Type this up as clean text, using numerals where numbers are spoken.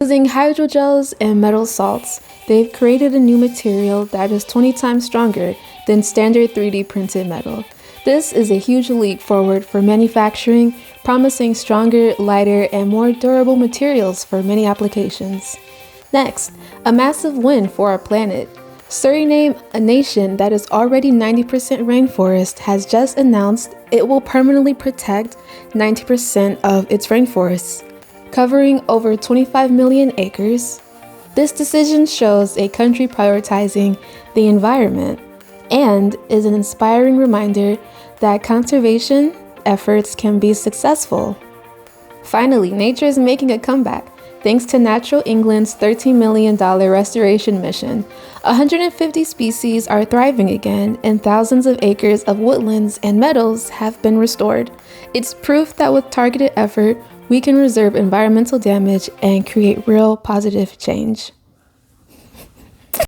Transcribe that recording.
Using hydrogels and metal salts, they've created a new material that is 20 times stronger than standard 3D printed metal. This is a huge leap forward for manufacturing, promising stronger, lighter, and more durable materials for many applications. Next, a massive win for our planet. Suriname, a nation that is already 90% rainforest, has just announced it will permanently protect 90% of its rainforests, covering over 25 million acres. This decision shows a country prioritizing the environment and is an inspiring reminder that conservation efforts can be successful. Finally, nature is making a comeback. Thanks to Natural England's $13 million restoration mission, 150 species are thriving again, and thousands of acres of woodlands and meadows have been restored. It's proof that with targeted effort, we can reserve environmental damage and create real positive change.